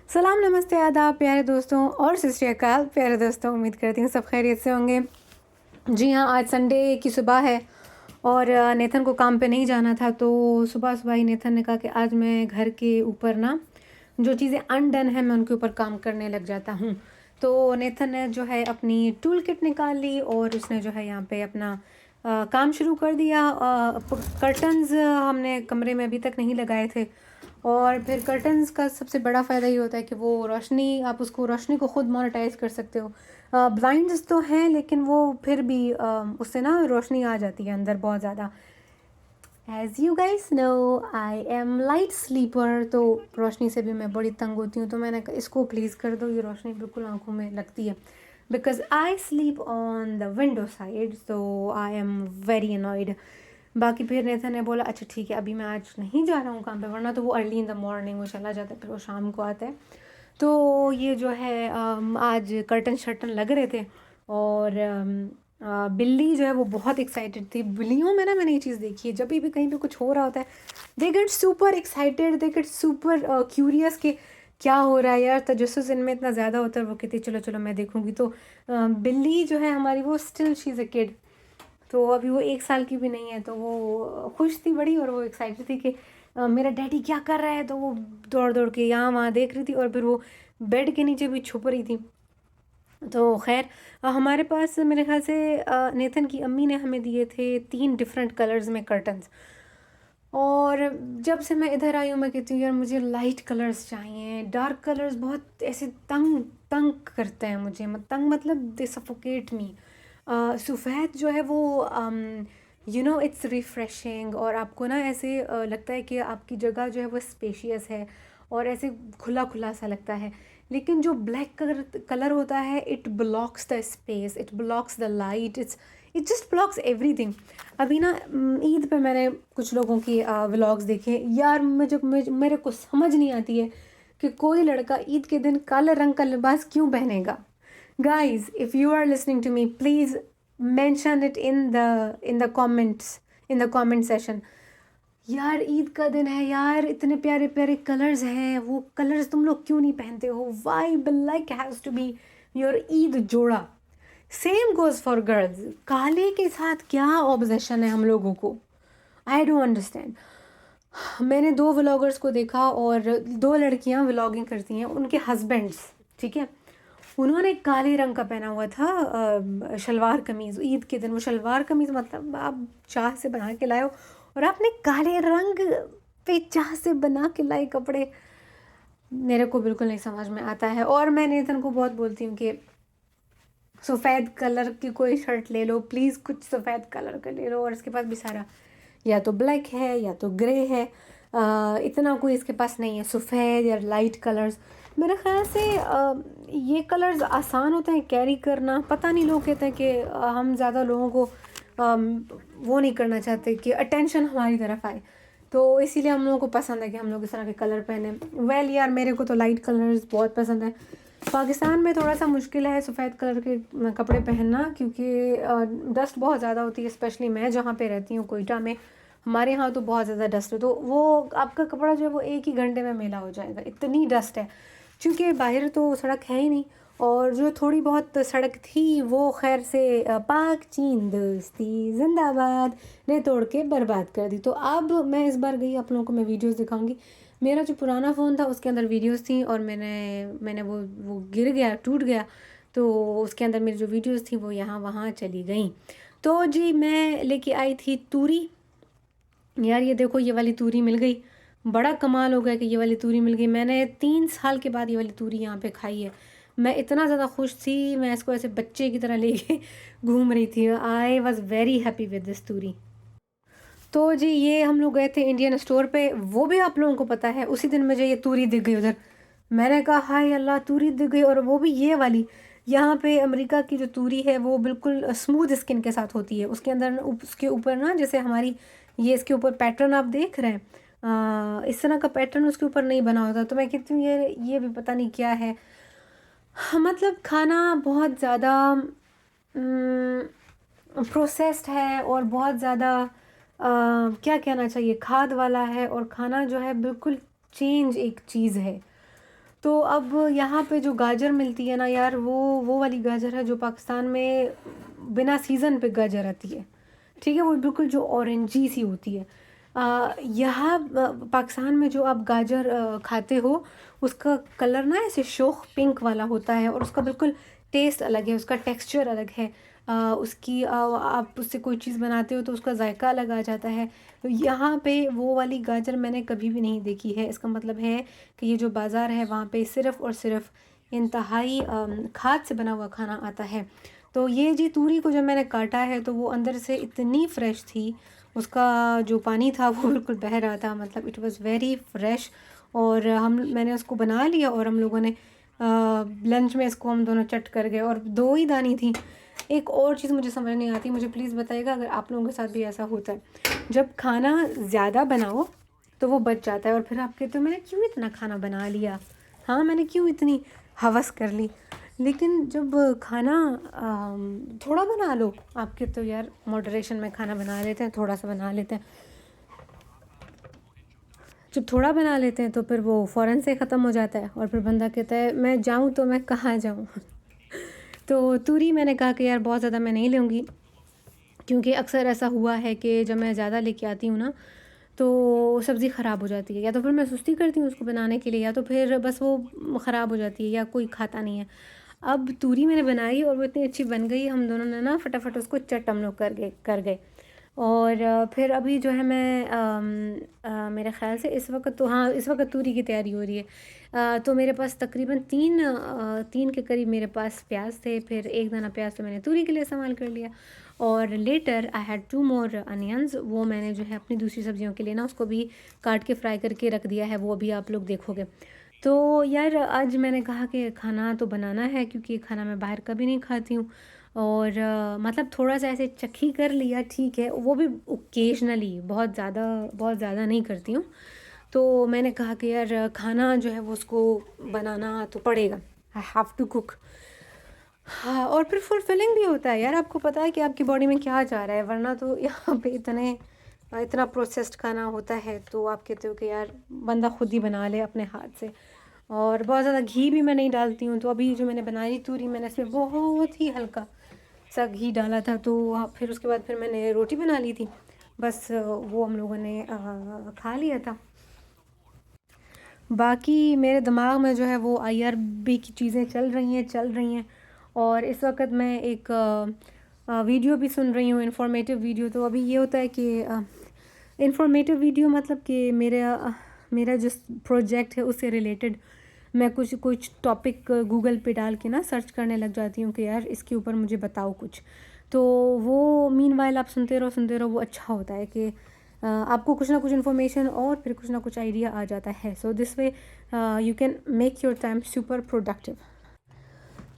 सलाम, नमस्ते, आदाब प्यारे दोस्तों और सत श्री अकाल प्यारे दोस्तों। उम्मीद करती हूँ सब खैरियत से होंगे। जी हाँ, आज संडे की सुबह है और नेथन को काम पे नहीं जाना था, तो सुबह सुबह ही नेथन ने कहा कि आज मैं घर के ऊपर ना जो चीज़ें अनडन हैं मैं उनके ऊपर काम करने लग जाता हूँ। तो नेथन ने जो है अपनी टूल किट निकाल ली और उसने जो है यहाँ पे अपना काम शुरू कर दिया। कर्टन्स हमने कमरे में अभी तक नहीं लगाए थे और फिर कर्टन्स का सबसे बड़ा फ़ायदा ये होता है कि वो रोशनी, आप उसको रोशनी को ख़ुद मोनेटाइज कर सकते हो। ब्लाइंड्स तो हैं लेकिन वो फिर भी उससे ना रोशनी आ जाती है अंदर बहुत ज़्यादा। As you guys know I am light sleeper, तो रोशनी से भी मैं बड़ी तंग होती हूँ। तो मैंने कहा इसको प्लीज़ कर दो, ये रोशनी बिल्कुल आंखों में लगती है। Because I sleep on the window side, so I am very annoyed. बाकी फिर नेथन ने बोला अच्छा ठीक है, अभी मैं आज नहीं जा रहा हूँ काम पे, वरना तो वो अर्ली इन द मॉर्निंग वो चला जाता है, फिर वो शाम को आता है। तो ये जो है आज कर्टन शर्टन लग रहे थे और बिल्ली जो है वो बहुत एक्साइटेड थी। बिल्लियों में ना मैंने ये चीज़ देखी है, जब भी कहीं पे कुछ हो रहा होता है they get super excited, they get super curious कि क्या हो रहा है यार। तजस्सुस इनमें इतना ज़्यादा होता है, वो कहती है चलो चलो मैं देखूँगी। तो बिल्ली जो है हमारी वो still she is a kid, तो अभी वो 1 साल की भी नहीं है, तो वो खुश थी बड़ी और वो एक्साइटेड थी कि मेरा डैडी क्या कर रहा है। तो वो दौड़ दौड़ के यहाँ वहाँ देख रही थी और फिर वो बेड के नीचे भी छुप रही थी। तो खैर हमारे पास मेरे ख्याल से नेथन की अम्मी ने हमें दिए थे 3 डिफरेंट कलर्स में कर्टन्स। और जब से मैं इधर आई हूँ मैं कहती हूँ यार मुझे लाइट कलर्स चाहिए, डार्क कलर्स बहुत ऐसे तंग तंग करते हैं मुझे, तंग मतलब दे सफोकेट मी। सफ़ेद जो है वो इट्स रिफ़्रेशिंग और आपको ना ऐसे लगता है कि आपकी जगह जो है वो स्पेशियस है और ऐसे खुला खुला सा लगता है। लेकिन जो ब्लैक कलर कलर होता है it blocks the space, it blocks the light, it just blocks everything. अभी ना ईद पे मैंने कुछ लोगों की व्लॉग्स देखे यार, मेरे को समझ नहीं आती है कि कोई लड़का ईद के दिन काले रंग का लिबास क्यों पहनेगा। Guys if you are listening to me please mention it in the comments, in the comment session. यार ईद का दिन है यार, इतने प्यारे प्यारे कलर्स हैं, वो कलर्स तुम लोग क्यों नहीं पहनते हो। Why black has to be your Eid जोड़ा। सेम गोज़ फॉर गर्ल्स, काले के साथ क्या ऑब्सेशन है हम लोगों को, आई डोंट अंडरस्टैंड। मैंने 2 व्लॉगर्स को देखा और 2 लड़कियां व्लॉगिंग करती हैं, उनके हस्बैंड्स, ठीक है, उन्होंने काले रंग का पहना हुआ था शलवार कमीज़। ईद के दिन वो शलवार कमीज़ मतलब आप चाह से बना के लाए हो और आपने काले रंग पे चाह से बना के लाए कपड़े, मेरे को बिल्कुल नहीं समझ में आता है। और मैं नेतन को बहुत बोलती हूँ कि सफ़ेद कलर की कोई शर्ट ले लो प्लीज़, कुछ सफ़ेद कलर का ले लो। और इसके पास भी सारा या तो ब्लैक है या तो ग्रे है, इतना कोई इसके पास नहीं है सफ़ेद या लाइट कलर्स। मेरे ख्याल से ये कलर्स आसान होते हैं कैरी करना। पता नहीं, लोग कहते हैं कि हम ज़्यादा लोगों को वो नहीं करना चाहते कि अटेंशन हमारी तरफ आए, तो इसीलिए हम लोगों को पसंद है कि हम लोग इस तरह के कलर पहने। वेल यार मेरे को तो लाइट कलर्स बहुत पसंद है। पाकिस्तान में थोड़ा सा मुश्किल है सफ़ेद कलर के कपड़े पहनना क्योंकि डस्ट बहुत ज़्यादा होती है, स्पेशली मैं जहाँ पे रहती हूँ कोयटा में, हमारे यहाँ तो बहुत ज़्यादा डस्ट है। तो वो आपका कपड़ा जो है वो 1 ही घंटे में मैला हो जाएगा, इतनी डस्ट है। क्योंकि बाहर तो सड़क है ही नहीं और जो थोड़ी बहुत सड़क थी वो खैर से पाक चीन दोस्ती जिंदाबाद ने तोड़ के बर्बाद कर दी। तो अब मैं इस बार गई, आप लोगों को मैं वीडियोस दिखाऊंगी। मेरा जो पुराना फ़ोन था उसके अंदर वीडियोस थी और मैंने वो गिर गया, टूट गया, तो उसके अंदर मेरी जो वीडियोस थी वो यहाँ वहाँ चली गई। तो जी मैं लेके आई थी तूरी। यार ये देखो ये वाली तूरी मिल गई, बड़ा कमाल हो गया कि ये वाली तूरी मिल गई। मैंने 3 साल के बाद ये वाली तूरी यहाँ पे खाई है। मैं इतना ज़्यादा खुश थी, मैं इसको ऐसे बच्चे की तरह लेके घूम रही थी। I was very happy with this Turi. तो जी ये हम लोग गए थे इंडियन स्टोर पे, वो भी आप लोगों को पता है उसी दिन मुझे ये तूरी दिख गई उधर। मैंने कहा हाय अल्लाह, तूरी दिख गई और वो भी ये वाली। यहाँ पे अमेरिका की जो तूरी है वो बिल्कुल स्मूथ स्किन के साथ होती है, उसके अंदर उसके ऊपर ना जैसे हमारी ये इसके ऊपर पैटर्न आप देख रहे हैं, इस तरह का पैटर्न उसके ऊपर नहीं बना होता। तो मैं कहती हूँ ये भी पता नहीं क्या है। हाँ, मतलब खाना बहुत ज़्यादा प्रोसेस्ड है और बहुत ज़्यादा क्या कहना चाहिए, खाद वाला है, और खाना जो है बिल्कुल चेंज एक चीज़ है। तो अब यहाँ पे जो गाजर मिलती है ना यार, वो वाली गाजर है जो पाकिस्तान में बिना सीज़न पे गाजर आती है, ठीक है, वो बिल्कुल जो ऑरेंजी सी होती है। यहाँ पाकिस्तान में जो आप गाजर खाते हो, उसका कलर ना ऐसे शोख पिंक वाला होता है और उसका बिल्कुल टेस्ट अलग है, उसका टेक्सचर अलग है। उसकी आप उससे कोई चीज़ बनाते हो तो उसका जायका अलग आ जाता है। तो यहाँ पे वो वाली गाजर मैंने कभी भी नहीं देखी है। इसका मतलब है कि ये जो बाज़ार है वहाँ पे सिर्फ़ और सिर्फ इंतहाई खाद से बना हुआ खाना आता है। तो ये जी तूरी को जब मैंने काटा है तो वो अंदर से इतनी फ्रेश थी, उसका जो पानी था वो बिल्कुल बह रहा था, मतलब इट वाज़ वेरी फ्रेश। और मैंने उसको बना लिया और हम लोगों ने लंच में इसको हम दोनों चट कर गए, और 2 ही दानी थी। एक और चीज़ मुझे समझ नहीं आती, मुझे प्लीज़ बताइएगा अगर आप लोगों के साथ भी ऐसा होता है। जब खाना ज़्यादा बनाओ तो वो बच जाता है और फिर आप कहते हो मैंने क्यों इतना खाना बना लिया, हाँ मैंने क्यों इतनी हवस कर ली। लेकिन जब खाना थोड़ा बना लो, आप कहते हो यार मॉडरेशन में खाना बना लेते हैं, थोड़ा सा बना लेते हैं। जब थोड़ा बना लेते हैं तो फिर वो फ़ौरन से ख़त्म हो जाता है और फिर बंदा कहता है मैं जाऊँ तो मैं कहाँ जाऊँ। तो तूरी मैंने कहा कि यार बहुत ज़्यादा मैं नहीं लूँगी, क्योंकि अक्सर ऐसा हुआ है कि जब मैं ज़्यादा लेके आती हूँ ना तो सब्ज़ी ख़राब हो जाती है, या तो फिर मैं सुस्ती करती हूँ उसको बनाने के लिए, या तो फिर बस वो ख़राब हो जाती है या कोई खाता नहीं है। अब तूरी मैंने बनाई और वो इतनी अच्छी बन गई, हम दोनों ने ना फटाफट उसको चट हम लोग कर गए। और फिर अभी जो है मैं मेरे ख़्याल से इस वक्त तो हाँ इस वक्त तूरी की तैयारी हो रही है। तो मेरे पास तकरीबन 3 के करीब मेरे पास प्याज थे, फिर 1 दाना प्याज तो मैंने तूरी के लिए इस्तेमाल कर लिया। और later I had 2 more onions, वो मैंने जो है अपनी दूसरी सब्जियों के लिए ना उसको भी काट के फ्राई करके रख दिया है, वो अभी आप लोग देखोगे। तो यार आज मैंने कहा कि खाना तो बनाना है, क्योंकि खाना मैं बाहर कभी नहीं खाती हूँ। और मतलब थोड़ा सा ऐसे चखी कर लिया, ठीक है, वो भी ओकेजनली, बहुत ज़्यादा नहीं करती हूँ। तो मैंने कहा कि यार खाना जो है वो उसको बनाना तो पड़ेगा, आई हैव टू कुक। हाँ, और फिर फुलफिलिंग भी होता है यार, आपको पता है कि आपकी बॉडी में क्या जा रहा है, वरना तो यहाँ पे इतना प्रोसेस्ड खाना होता है तो आप कहते हो कि यार बंदा खुद ही बना ले अपने हाथ से। और बहुत ज़्यादा घी भी मैं नहीं डालती हूँ, तो अभी जो मैंने बनाई तूरी, मैंने इसमें बहुत ही हल्का सा घी डाला था। तो फिर उसके बाद फिर मैंने रोटी बना ली थी, बस वो हम लोगों ने खा लिया था। बाकी मेरे दिमाग में जो है वो आईआरबी की चीज़ें चल रही हैं। और इस वक्त मैं एक वीडियो भी सुन रही हूँ, इन्फॉर्मेटिव वीडियो। तो अभी ये होता है कि इन्फॉर्मेटिव वीडियो मतलब कि मेरा जिस प्रोजेक्ट है उससे रिलेटेड मैं कुछ कुछ टॉपिक गूगल पे डाल के ना सर्च करने लग जाती हूँ कि यार इसके ऊपर मुझे बताओ कुछ। तो वो मीनवाइल आप सुनते रहो, वो अच्छा होता है कि आपको कुछ ना कुछ इन्फॉर्मेशन और फिर कुछ ना कुछ आइडिया आ जाता है। So this way you can make your time super productive.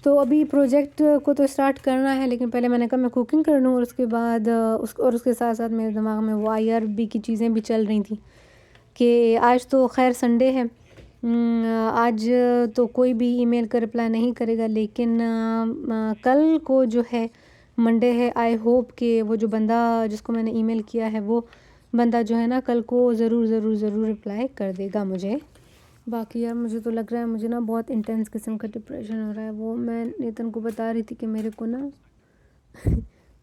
तो अभी प्रोजेक्ट को तो स्टार्ट करना है, लेकिन पहले मैंने कहा मैं कुकिंग कर लूँ, और उसके बाद उसके साथ साथ मेरे दिमाग में वो आईआरबी की चीज़ें भी चल रही थी कि आज तो खैर संडे है। आज तो कोई भी ईमेल का रिप्लाई नहीं करेगा, लेकिन कल को जो है मंडे है, आई होप कि वो जो बंदा जिसको मैंने ईमेल किया है वो बंदा जो है ना कल को ज़रूर रिप्लाई कर देगा मुझे। बाकी यार मुझे तो लग रहा है मुझे ना बहुत इंटेंस किस्म का डिप्रेशन हो रहा है। वो मैं नितिन को बता रही थी कि मेरे को ना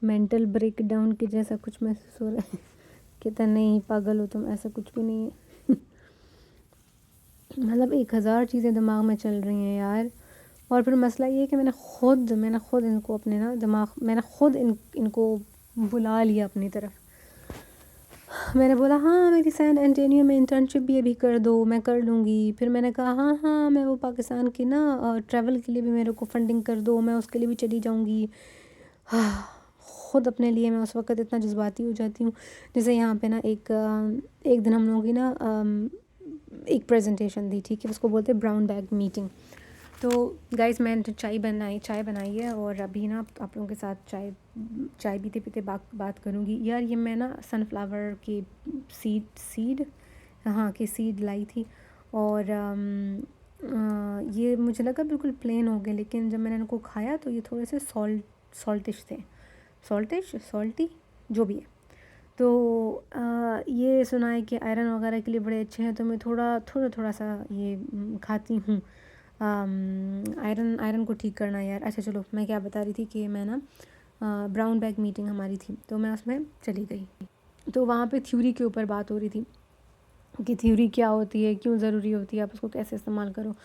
मेंटल ब्रेक डाउन के जैसा कुछ महसूस हो रहा है। कहता नहीं पागल हो तुम, ऐसा कुछ भी नहीं है। मतलब 1000 चीज़ें दिमाग में चल रही हैं यार। और फिर मसला ये है कि मैंने खुद इनको अपने ना मैंने खुद इनको बुला लिया अपनी तरफ। मैंने बोला हाँ मेरी सैन एंटोनियो में इंटर्नशिप भी अभी कर दो, मैं कर लूँगी। फिर मैंने कहा हाँ मैं वो पाकिस्तान की ना ट्रैवल के लिए भी मेरे को फंडिंग कर दो, मैं उसके लिए भी चली जाऊँगी। हाँ, खुद अपने लिए मैं उस वक़्त इतना जज्बाती हो जाती हूँ। जैसे यहाँ पे ना एक दिन हम लोगों की ना एक प्रेजेंटेशन थी, ठीक है, उसको बोलते हैं ब्राउन बैग मीटिंग। तो गाइस मैंने चाय बनाई है और अभी ना आप लोगों के साथ चाय पीते पीते बात करूँगी। यार ये मैं ना सनफ्लावर की सीड हाँ की सीड लाई थी, और ये मुझे लगा बिल्कुल प्लेन हो गए, लेकिन जब मैंने इनको खाया तो ये थोड़े से सॉल्टिश थे, सॉल्टी जो भी है। तो ये सुना है कि आयरन वगैरह के लिए बड़े अच्छे हैं, तो मैं थोड़ा सा ये खाती हूँ। आयरन आयरन को ठीक करना यार। अच्छा चलो, मैं क्या बता रही थी कि मैं ना ब्राउन बैग मीटिंग हमारी थी, तो मैं उसमें चली गई। तो वहाँ पे थ्योरी के ऊपर बात हो रही थी कि थ्योरी क्या होती है, क्यों ज़रूरी होती है, आप उसको कैसे इस्तेमाल करो।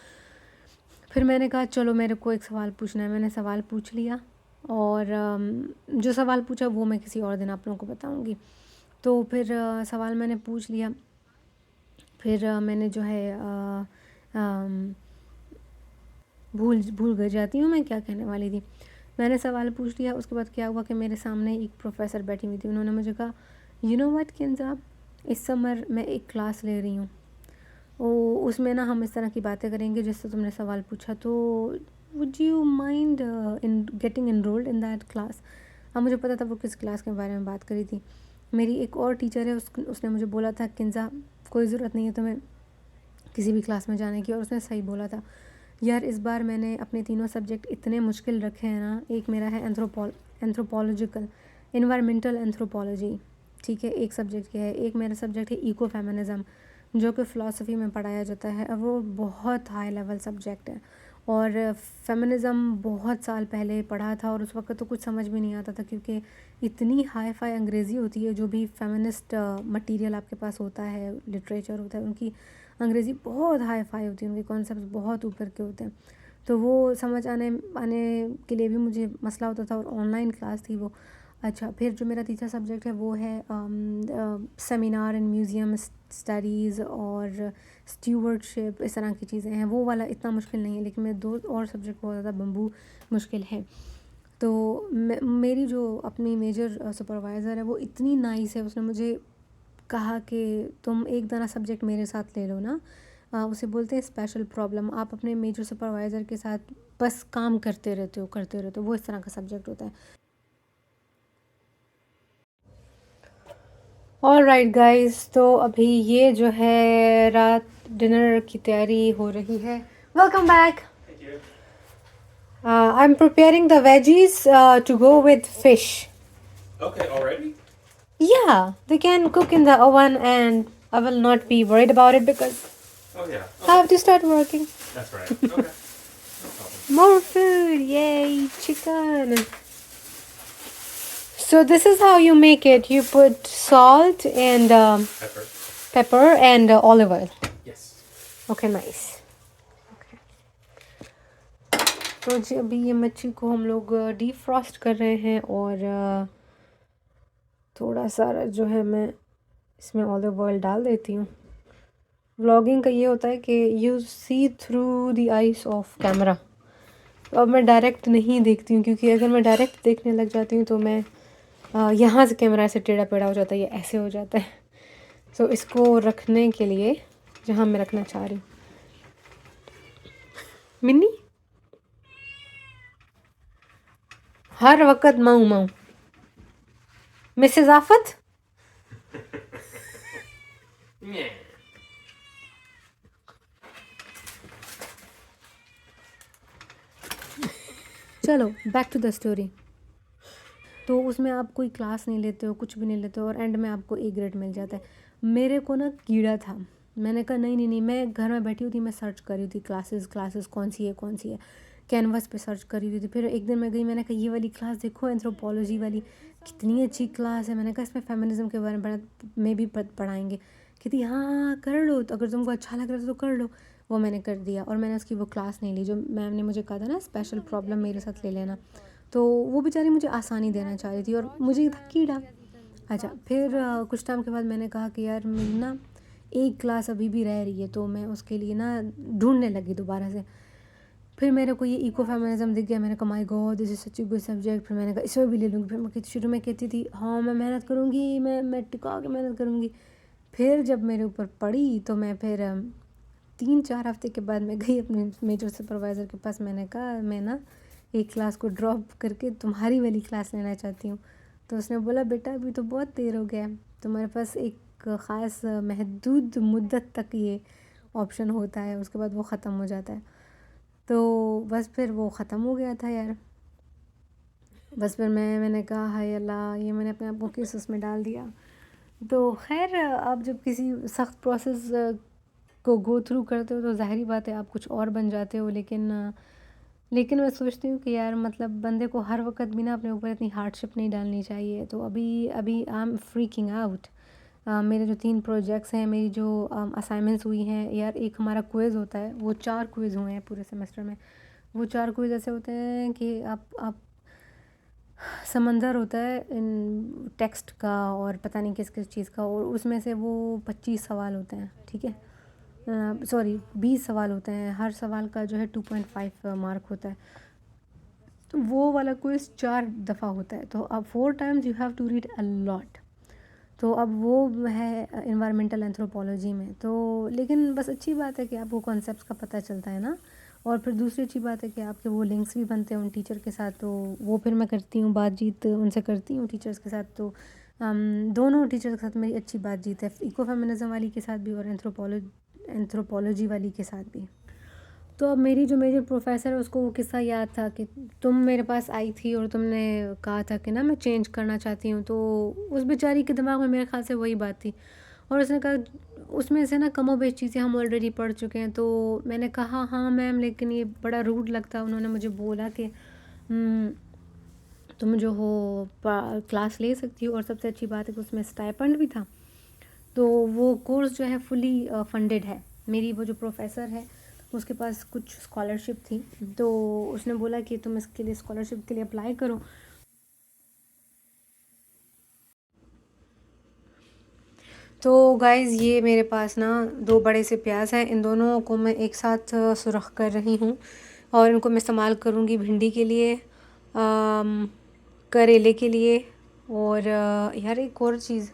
फिर मैंने कहा चलो मेरे को एक सवाल पूछना है। मैंने सवाल पूछ लिया, और जो सवाल पूछा वो मैं किसी और दिन आप लोगों को बताऊंगी। तो फिर सवाल मैंने पूछ लिया। फिर मैंने जो है भूल भूल गई जाती हूँ मैं क्या कहने वाली थी। मैंने सवाल पूछ लिया, उसके बाद क्या हुआ कि मेरे सामने एक प्रोफेसर बैठी हुई थी। उन्होंने मुझे कहा, यू नो व्हाट किंजा, इस समर मैं एक क्लास ले रही हूँ, उसमें ना हम इस तरह की बातें करेंगे जिससे तुमने सवाल पूछा, तो would you mind in getting enrolled in that class. अब मुझे पता था वो किस क्लास के बारे में बात करी थी। मेरी एक और टीचर है, उसने मुझे बोला था, किंजा कोई ज़रूरत नहीं है तुम्हें किसी भी क्लास में जाने की, और उसने सही बोला था यार। इस बार मैंने अपने तीनों सब्जेक्ट इतने मुश्किल रखे हैं ना। एक मेरा है एंथ्रोपोलॉजिकल, इन्वायरमेंटल एंथ्रोपोलॉजी, ठीक है, एक सब्जेक्ट के है। एक मेरा सब्जेक्ट है इको फेमिनिज़म, जो कि फ़िलासफ़ी में पढ़ाया जाता है, और वो बहुत हाई लेवल सब्जेक्ट है। और फेमिनिज़म बहुत साल पहले पढ़ा था, और उस वक्त तो कुछ समझ भी नहीं आता था, क्योंकि इतनी हाई फाई अंग्रेज़ी होती है। जो भी फेमिनिस्ट मटेरियल आपके पास होता है, लिटरेचर होता है, उनकी अंग्रेज़ी बहुत हाई फाई होती है, उनके कॉन्सेप्ट बहुत ऊपर के होते हैं। तो वो समझ आने आने के लिए भी मुझे मसला होता था, और ऑनलाइन क्लास थी वो। अच्छा, फिर जो मेरा तीसरा सब्जेक्ट है वो है सेमिनार एंड म्यूज़ियम स्टडीज़ और स्टीवर्डशिप, इस तरह की चीज़ें हैं। वो वाला इतना मुश्किल नहीं है, लेकिन मेरे दो और सब्जेक्ट बहुत ज़्यादा बम्बू मुश्किल है। तो मेरी जो अपनी मेजर सुपरवाइज़र है वो इतनी नाइस है। उसने मुझे कहा कि तुम एक दाना सब्जेक्ट मेरे साथ ले लो ना, उसे बोलते हैं स्पेशल प्रॉब्लम। आप अपने मेजर सुपरवाइज़र के साथ बस काम करते रहते हो, वो इस तरह का सब्जेक्ट होता है। ऑलराइट गाइस, तो अभी ये जो है रात डिनर की तैयारी हो रही है। Welcome back. I am preparing the veggies to go with fish. Okay, already? Yeah, they can cook in the oven, and I will not be worried about it because Oh yeah. I have to start working. That's right. Okay. No problem. More food, yay, chicken. So this is how you make it. You put salt and Pepper. pepper and olive oil. Yes. Okay, nice. Okay. तो जी अभी ये मच्छी को हम लोग deep Frost कर रहे हैं, और थोड़ा सा जो है मैं इसमें ऑलिव ऑयल डाल देती हूँ। व्लॉगिंग का ये होता है कि you see through the eyes of camera. तो अब मैं डायरेक्ट नहीं देखती हूँ, क्योंकि अगर मैं डायरेक्ट देखने लग जाती हूँ तो मैं यहाँ से कैमरा ऐसे टेढ़ा पेढ़ा हो जाता है, ये ऐसे हो जाता है। तो इसको रखने के लिए जहाँ मैं रखना चाह रही हूँ। मिन्नी हर वक्त माऊ माऊ। मिसेस आफत, Yeah. चलो बैक टू द स्टोरी। तो उसमें आप कोई क्लास नहीं लेते हो, कुछ भी नहीं लेते हो, और एंड में आपको ए ग्रेड मिल जाता है। मेरे को ना कीड़ा था। मैंने कहा नहीं नहीं नहीं, मैं घर में बैठी हुई थी, मैं सर्च कर रही थी क्लासेस कौन सी है। कैनवस पे सर्च कर रही थी। फिर एक दिन मैं गई, मैंने कहा ये वाली क्लास देखो, एंथ्रोपोलॉजी वाली, कितनी अच्छी क्लास है। मैंने कहा इसमें फेमिनिज्म के बारे में भी पढ़ाएंगे। कहती हाँ कर लो, तो अगर तुमको अच्छा लग रहा था तो कर लो। वो मैंने कर दिया, और मैंने उसकी वो क्लास नहीं ली जो मैम ने मुझे कहा था ना, स्पेशल प्रॉब्लम मेरे साथ ले लेना। तो वो बेचारी मुझे आसानी देना चाह रही थी, और मुझे था कीड़ा। अच्छा, फिर कुछ टाइम के बाद मैंने कहा कि यार मेरी ना एक क्लास अभी भी रह रही है, तो मैं उसके लिए ना ढूंढने लगी दोबारा से। फिर मेरे को ये इको फेमिनिज्म दिख गया। मैंने कहा my God, this is such a good subject. फिर मैंने कहा इसमें भी ले लूँगी। फिर मैं शुरू में कहती थी हाँ मैं मेहनत करूँगी, मैं टिका के मेहनत करूँगी। फिर जब मेरे ऊपर पड़ी तो मैं फिर 3-4 हफ्ते के बाद मैं गई अपने मेजर सुपरवाइज़र के पास। मैंने कहा मैं ना एक क्लास को ड्रॉप करके तुम्हारी वाली क्लास लेना चाहती हूँ। तो उसने बोला बेटा अभी तो बहुत देर हो गया, तुम्हारे पास एक ख़ास महदूद मुद्दत तक ये ऑप्शन होता है, उसके बाद वो ख़त्म हो जाता है। तो बस फिर वो ख़त्म हो गया था यार। बस फिर मैंने कहा हाय अल्लाह, ये मैंने अपने आप को किस उसमें डाल दिया। तो खैर अब जब किसी सख्त प्रोसेस को गो थ्रू करते हो तो ज़ाहिर बात है आप कुछ और बन जाते हो। लेकिन मैं सोचती हूँ कि यार मतलब बंदे को हर वक़्त भी ना अपने ऊपर इतनी हार्डशिप नहीं डालनी चाहिए। तो अभी अभी आई एम फ्रीकिंग आउट। मेरे जो 3 प्रोजेक्ट्स हैं, मेरी जो असाइनमेंट्स हुई हैं यार, एक हमारा क्विज़ होता है, वो 4 क्विज़ हुए हैं पूरे सेमेस्टर में। वो 4 क्विज़ ऐसे होते हैं कि आप समंदर होता है इन टेक्स्ट का और पता नहीं किस-किस चीज़ का, और उसमें से वो 25 सवाल होते हैं, ठीक है? सॉरी 20 सवाल होते हैं, हर सवाल का जो है 2.5 मार्क होता है। तो वो वाला क्विज़ 4 दफ़ा होता है, तो अब 4 times you have to read a lot. तो अब वो है एनवायरमेंटल एंथ्रोपोलॉजी में। तो लेकिन बस अच्छी बात है कि आपको कॉन्सेप्ट्स का पता चलता है ना, और फिर दूसरी अच्छी बात है कि आपके वो लिंक्स भी बनते हैं उन टीचर के साथ। तो वो फिर मैं करती हूँ बातचीत उनसे, करती हूँ टीचर्स के साथ। तो दोनों टीचर्स के साथ मेरी अच्छी बातचीत है, इको फेमिनिज़म वाली के साथ भी और एंथ्रोपोलॉजी वाली के साथ भी। तो अब मेरी जो मेजर प्रोफ़ेसर है उसको वो किस्सा याद था कि तुम मेरे पास आई थी और तुमने कहा था कि ना मैं चेंज करना चाहती हूँ। तो उस बेचारी के दिमाग में मेरे ख़्याल से वही बात थी, और उसने कहा उसमें से ना कमोबेश चीज़ें हम ऑलरेडी पढ़ चुके हैं। तो मैंने कहा हाँ मैम, लेकिन ये बड़ा रूड लगता है। उन्होंने मुझे बोला कि तुम जो हो क्लास ले सकती हो, और सबसे अच्छी बात है कि उसमें स्टाइपेंड भी था। तो वो कोर्स जो है फुली फंडेड है। मेरी वो जो प्रोफ़ेसर है उसके पास कुछ स्कॉलरशिप थी, तो उसने बोला कि तुम इसके लिए स्कॉलरशिप के लिए अप्लाई करो। तो गाइज़ ये मेरे पास ना 2 बड़े से प्याज हैं, इन दोनों को मैं एक साथ सुरख़ कर रही हूँ, और इनको मैं इस्तेमाल करूँगी भिंडी के लिए, करेले के लिए, और यार एक और चीज़,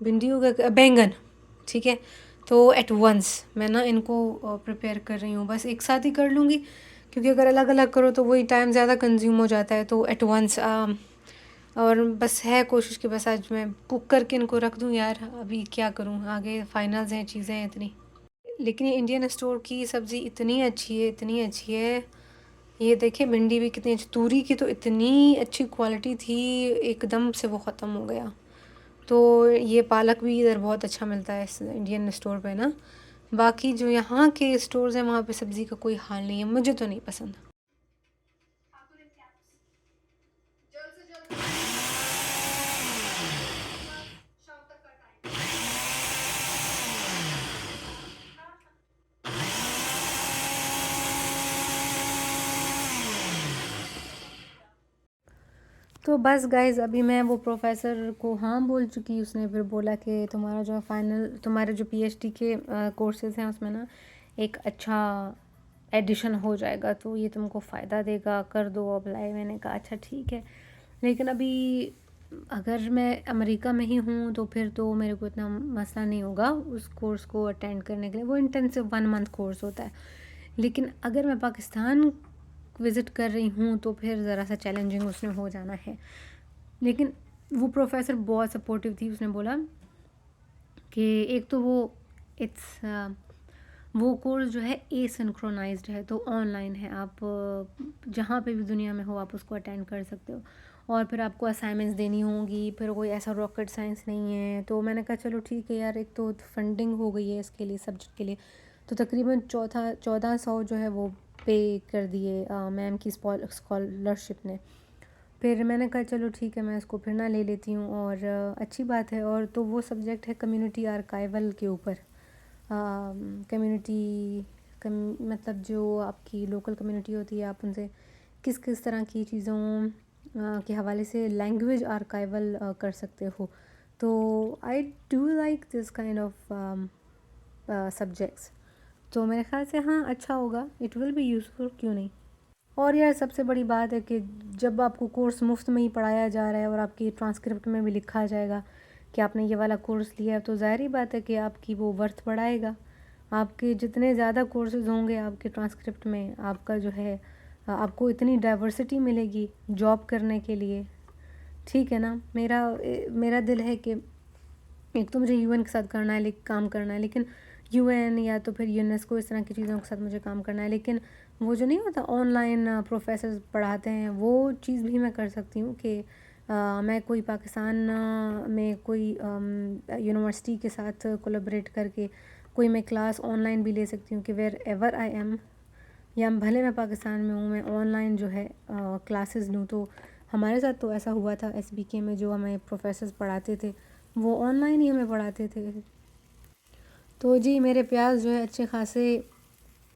भिंडी हो गया, बैंगन, ठीक है? तो एट वंस मैं ना इनको प्रिपेयर कर रही हूँ, बस एक साथ ही कर लूँगी, क्योंकि अगर अलग अलग करो तो वही टाइम ज़्यादा कंज्यूम हो जाता है। तो एट वंस और बस है कोशिश कि बस आज मैं कुक करके इनको रख दूँ। यार अभी क्या करूँ, आगे फाइनल्स हैं, चीज़ें हैं इतनी। लेकिन ये इंडियन स्टोर की सब्ज़ी इतनी अच्छी है, इतनी अच्छी है। ये देखिए भिंडी भी कितनी अच्छी, तूरी की तो इतनी अच्छी क्वालिटी थी, एकदम से वो ख़त्म हो गया। तो ये पालक भी इधर बहुत अच्छा मिलता है इस इंडियन स्टोर पे ना। बाकी जो यहाँ के स्टोर्स हैं वहाँ पे सब्ज़ी का कोई हाल नहीं है, मुझे तो नहीं पसंद। तो बस गाइज़ अभी मैं वो प्रोफ़ेसर को हाँ बोल चुकी। उसने फिर बोला कि तुम्हारा जो फाइनल, तुम्हारे जो पीएचडी के कोर्सेज़ हैं उसमें ना एक अच्छा एडिशन हो जाएगा, तो ये तुमको फ़ायदा देगा, कर दो अप्लाई। मैंने कहा अच्छा ठीक है, लेकिन अभी अगर मैं अमेरिका में ही हूँ तो फिर तो मेरे को इतना मसला नहीं होगा उस कोर्स को अटेंड करने के लिए। वो इंटेंसिव 1 मंथ कोर्स होता है। लेकिन अगर मैं पाकिस्तान विज़िट कर रही हूँ तो फिर ज़रा सा चैलेंजिंग उसमें हो जाना है। लेकिन वो प्रोफ़ेसर बहुत सपोर्टिव थी। उसने बोला कि एक तो वो कोर्स जो है एसिंक्रोनाइज्ड है, तो ऑनलाइन है, आप जहाँ पे भी दुनिया में हो आप उसको अटेंड कर सकते हो, और फिर आपको असाइनमेंट्स देनी होंगी, फिर कोई ऐसा रॉकेट साइंस नहीं है। तो मैंने कहा चलो ठीक है यार, एक तो फंडिंग हो गई है इसके लिए, सब्जेक्ट के लिए, तो तकरीबन 1400 जो है वो पे कर दिए मैम की स्कॉलरशिप ने। फिर मैंने कहा चलो ठीक है, मैं इसको फिर ना ले लेती हूँ, और अच्छी बात है। और तो वो सब्जेक्ट है कम्युनिटी आर्काइवल के ऊपर। कम्युनिटी मतलब जो आपकी लोकल कम्युनिटी होती है, आप उनसे किस किस तरह की चीज़ों के हवाले से लैंग्वेज आर्काइवल कर सकते हो। तो I do like this kind of subjects. तो मेरे ख़्याल से हाँ अच्छा होगा, इट विल बी यूज़फुल, क्यों नहीं। और यार सबसे बड़ी बात है कि जब आपको कोर्स मुफ्त में ही पढ़ाया जा रहा है और आपकी ट्रांसक्रिप्ट में भी लिखा जाएगा कि आपने ये वाला कोर्स लिया है, तो ज़ाहिर बात है कि आपकी वो वर्थ बढ़ाएगा। आपके जितने ज़्यादा कोर्सेज़ होंगे आपके ट्रांसक्रिप्ट में, आपका जो है आपको इतनी डाइवर्सिटी मिलेगी जॉब करने के लिए, ठीक है ना। मेरा दिल है कि एक तो मुझे यूएन के साथ करना है, काम करना है, लेकिन यूएन या तो फिर यूनेस्को, इस तरह की चीज़ों के साथ मुझे काम करना है। लेकिन वो जो नहीं होता ऑनलाइन प्रोफेसर पढ़ाते हैं, वो चीज़ भी मैं कर सकती हूँ कि मैं कोई पाकिस्तान में कोई यूनिवर्सिटी के साथ कोलैबोरेट करके कोई मैं क्लास ऑनलाइन भी ले सकती हूँ कि वेयर एवर आई एम, या भले मैं पाकिस्तान में हूँ, मैं ऑनलाइन जो है क्लासेस लूँ। तो हमारे साथ तो ऐसा हुआ था SBK में, जो हमें प्रोफेसर्स पढ़ाते थे वो ऑनलाइन ही हमें पढ़ाते थे। तो जी मेरे प्याज जो है अच्छे खासे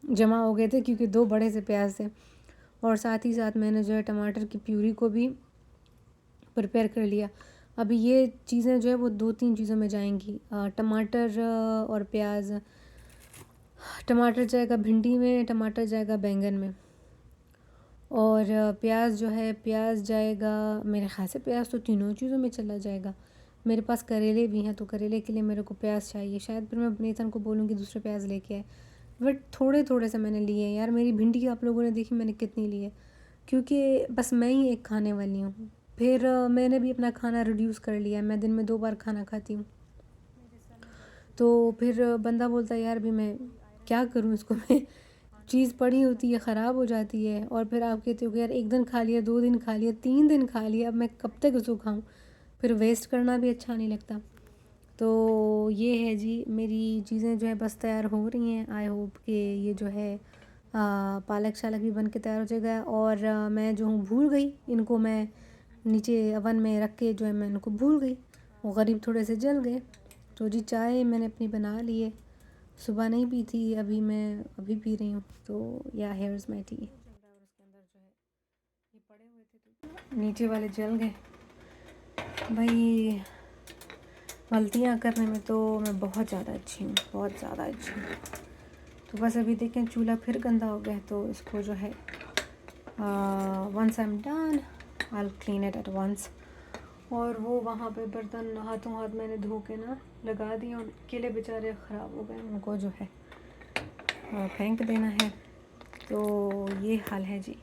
जमा हो गए थे, क्योंकि 2 बड़े से प्याज थे, और साथ ही साथ मैंने जो है टमाटर की प्यूरी को भी प्रिपेयर कर लिया। अभी ये चीज़ें जो है वो 2-3 चीज़ों में जाएंगी, टमाटर और प्याज। टमाटर जाएगा भिंडी में, टमाटर जाएगा बैंगन में, और प्याज जो है प्याज जाएगा, मेरे ख़्याल से प्याज तो तीनों चीज़ों में चला जाएगा। मेरे पास करेले भी हैं, तो करेले के लिए मेरे को प्याज चाहिए। शायद फिर मैं नीतन को बोलूँगी दूसरे प्याज लेके आए, बट थोड़े थोड़े से मैंने लिए हैं यार। मेरी भिंडी आप लोगों ने देखी मैंने कितनी ली है, क्योंकि बस मैं ही एक खाने वाली हूँ। फिर मैंने भी अपना खाना रिड्यूस कर लिया है, मैं दिन में 2 बार खाना खाती हूँ। तो फिर बंदा बोलता है यार भी मैं क्या करूँ इसको, मैं चीज़ पड़ी होती है ख़राब हो जाती है, और फिर आप कहते हो कि यार 1 दिन खा लिया, 2 दिन खा लिया, 3 दिन खा लिया, अब मैं कब तक उसको खाऊँ। फिर वेस्ट करना भी अच्छा नहीं लगता। तो ये है जी, मेरी चीज़ें जो है बस तैयार हो रही हैं। आई होप कि ये जो है पालक शालक भी बन के तैयार हो जाएगा। और मैं जो हूँ भूल गई इनको, मैं नीचे अवन में रख के जो है मैं इनको भूल गई, वो गरीब थोड़े से जल गए। तो जी चाय मैंने अपनी बना ली है, सुबह नहीं पी थी, अभी पी रही हूँ। तो या हेयर्स माई टी। नीचे वाले जल गए भाई। गलतियाँ करने में तो मैं बहुत ज़्यादा अच्छी हूँ, बहुत ज़्यादा अच्छी हूँ। तो बस अभी देखें चूल्हा फिर गंदा हो गया, तो इसको जो है once I am done I will clean it at once. और वो वहाँ पे बर्तन हाथों हाथ मैंने धो के ना लगा दिए, और केले बेचारे ख़राब हो गए, उनको जो है फेंक देना है। तो ये हाल है जी।